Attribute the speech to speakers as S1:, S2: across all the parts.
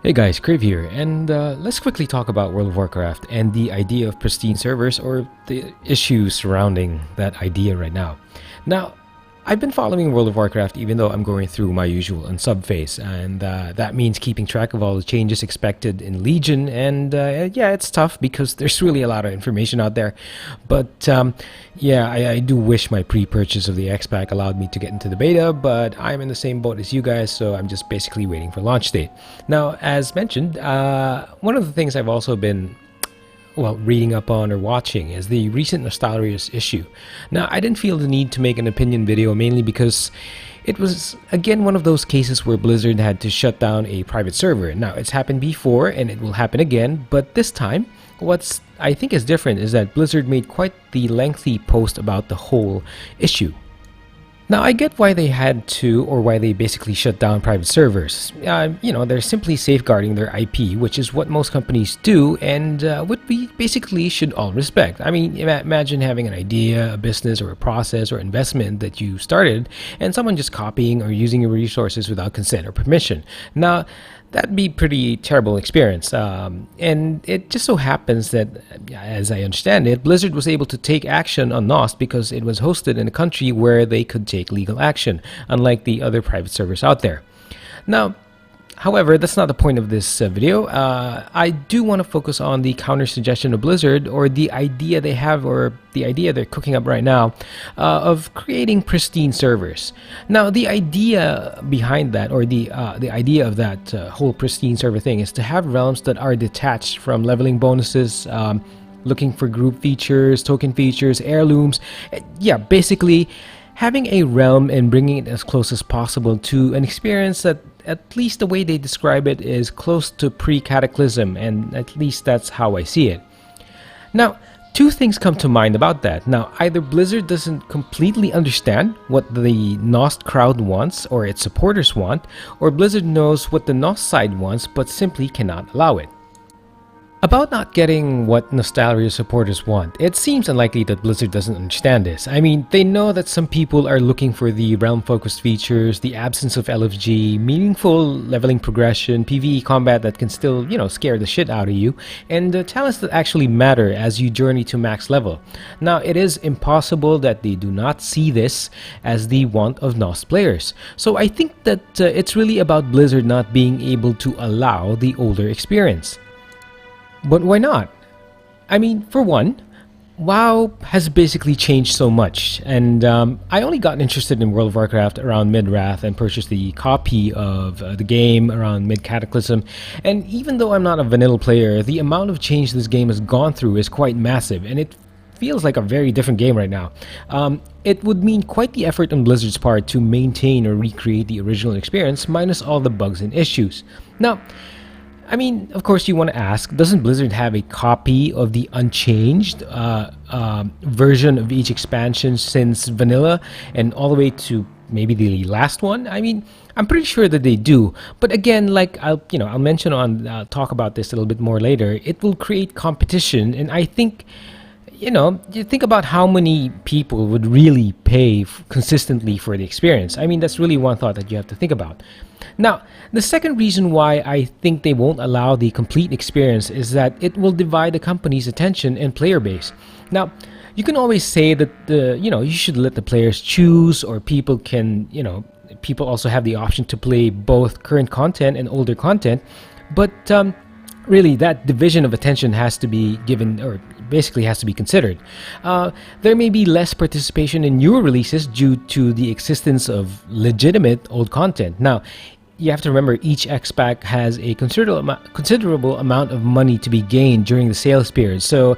S1: Hey guys, Crave here, and let's quickly talk about World of Warcraft and the idea of pristine servers, or the issues surrounding that idea right now. Now, I've been following World of Warcraft even though I'm going through my usual unsub phase, and that means keeping track of all the changes expected in Legion, and yeah, it's tough because there's really a lot of information out there. But yeah, I do wish my pre-purchase of the X-Pack allowed me to get into the beta, but I'm in the same boat as you guys, so I'm just basically waiting for launch date. Now, as mentioned, one of the things I've also been reading up on or watching is the recent Nostalrius issue. Now, I didn't feel the need to make an opinion video mainly because it was, again, one of those cases where Blizzard had to shut down a private server. Now, it's happened before and it will happen again, but this time, what's I think is different is that Blizzard made quite the lengthy post about the whole issue. Now, I get why they had to, or why they basically shut down private servers. They're simply safeguarding their IP, which is what most companies do, and what we basically should all respect. I mean, imagine having an idea, a business, or a process, or investment that you started, and someone just copying or using your resources without consent or permission. Now, that'd be pretty terrible experience. And it just so happens that, as I understand it, Blizzard was able to take action on Nost because it was hosted in a country where they could take legal action, unlike the other private servers out there. Now, however, that's not the point of this video. I do want to focus on the counter suggestion of Blizzard, or the idea they have, or the idea they're cooking up right now, of creating pristine servers. Now, the idea behind that, or the idea of that whole pristine server thing, is to have realms that are detached from leveling bonuses, looking for group features, token features, heirlooms. Yeah, basically having a realm and bringing it as close as possible to an experience that, at least the way they describe it, is close to pre-cataclysm, and at least that's how I see it. Now, two things come to mind about that. Now, either Blizzard doesn't completely understand what the Nost crowd wants, or its supporters want, or Blizzard knows what the Nost side wants but simply cannot allow it. About not getting what Nostalrius supporters want, it seems unlikely that Blizzard doesn't understand this. I mean, they know that some people are looking for the realm-focused features, the absence of LFG, meaningful leveling progression, PvE combat that can still, scare the shit out of you, and talents that actually matter as you journey to max level. Now, it is impossible that they do not see this as the want of Nost players. So I think that it's really about Blizzard not being able to allow the older experience. But why not? I mean, for one, WoW has basically changed so much, and I only got interested in World of Warcraft around mid-Wrath and purchased the copy of the game around mid-Cataclysm, and even though I'm not a vanilla player, the amount of change this game has gone through is quite massive, and it feels like a very different game right now. It would mean quite the effort on Blizzard's part to maintain or recreate the original experience, minus all the bugs and issues. Now, I mean, of course, you want to ask, doesn't Blizzard have a copy of the unchanged version of each expansion since vanilla and all the way to maybe the last one? I mean, I'm pretty sure that they do. But again, like I'll mention talk about this a little bit more later. It will create competition, and I think, you think about how many people would really pay consistently for the experience. I mean, that's really one thought that you have to think about. Now, the second reason why I think they won't allow the complete experience is that it will divide the company's attention and player base. Now, you can always say that you should let the players choose, or people can, people also have the option to play both current content and older content, but really, that division of attention has to be given, or basically has to be considered. There may be less participation in newer releases due to the existence of legitimate old content. Now, you have to remember each X-Pack has a considerable amount of money to be gained during the sales period. So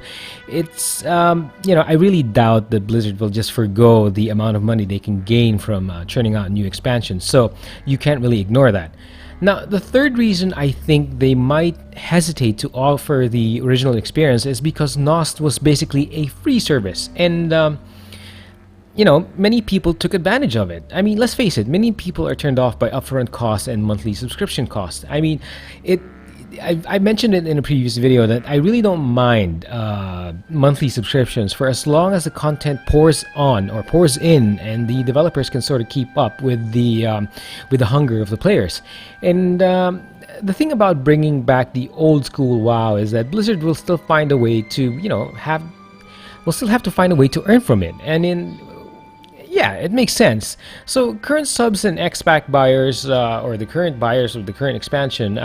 S1: it's, I really doubt that Blizzard will just forgo the amount of money they can gain from churning out new expansions. So you can't really ignore that. Now, the third reason I think they might hesitate to offer the original experience is because Nost was basically a free service, and many people took advantage of it. I mean, let's face it, many people are turned off by upfront costs and monthly subscription costs. I mean, I mentioned it in a previous video that I really don't mind monthly subscriptions for as long as the content pours on or pours in, and the developers can sort of keep up with the hunger of the players. And the thing about bringing back the old school WoW is that Blizzard will still find a way to, will still have to find a way to earn from it. And yeah, it makes sense. So current subs and X-Pack buyers, or the current buyers of the current expansion,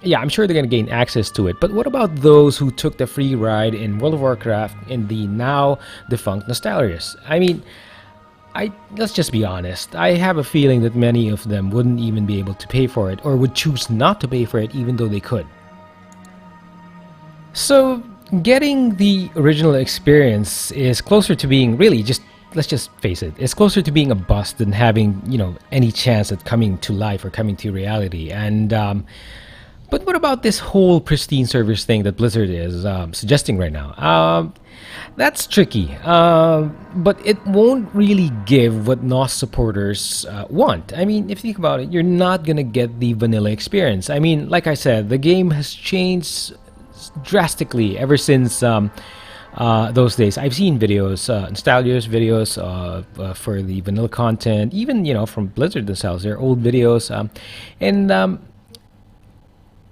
S1: yeah, I'm sure they're going to gain access to it. But what about those who took the free ride in World of Warcraft in the now defunct Nostalrius? I mean, let's just be honest. I have a feeling that many of them wouldn't even be able to pay for it, or would choose not to pay for it even though they could. So getting the original experience is closer to being really just, let's just face it, it's closer to being a bust than having, any chance at coming to life or coming to reality. And but what about this whole Pristine Servers thing that Blizzard is suggesting right now? That's tricky, but it won't really give what NOS supporters want. I mean, if you think about it, you're not gonna get the vanilla experience. I mean, like I said, the game has changed drastically ever since those days. I've seen videos, Nostalrius videos for the vanilla content, even from Blizzard themselves, their old videos, and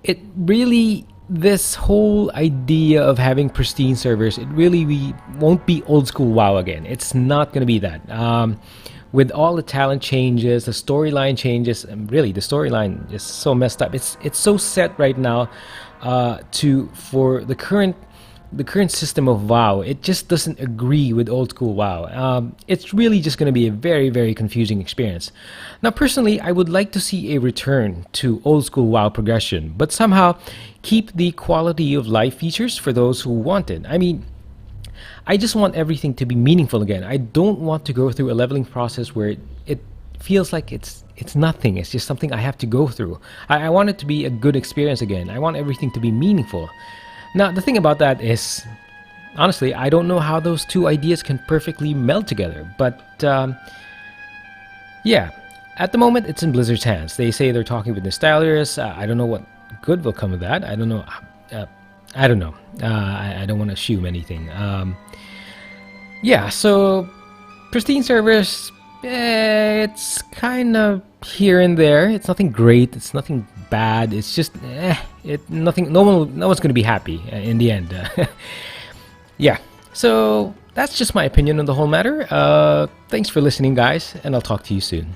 S1: it really, this whole idea of having pristine servers, it really won't be old school WoW again. It's not going to be that. With all the talent changes, the storyline changes, and really the storyline is so messed up. It's so set right now for the current system of WoW. It just doesn't agree with old school WoW. It's really just going to be a very, very confusing experience. Now, personally, I would like to see a return to old school WoW progression, but somehow keep the quality of life features for those who want it. I mean, I just want everything to be meaningful again. I don't want to go through a leveling process where it feels like it's nothing. It's just something I have to go through. I want it to be a good experience again. I want everything to be meaningful. Now, the thing about that is, honestly, I don't know how those two ideas can perfectly meld together. But, yeah, at the moment, it's in Blizzard's hands. They say they're talking with Nostalrius. I don't know what good will come of that. I don't know. I don't know. I don't want to assume anything. Yeah, so Pristine Servers, it's kind of here and there. It's nothing great. It's nothing bad. It's just nothing. No one's going to be happy in the end. Yeah. So that's just my opinion on the whole matter. Thanks for listening, guys, and I'll talk to you soon.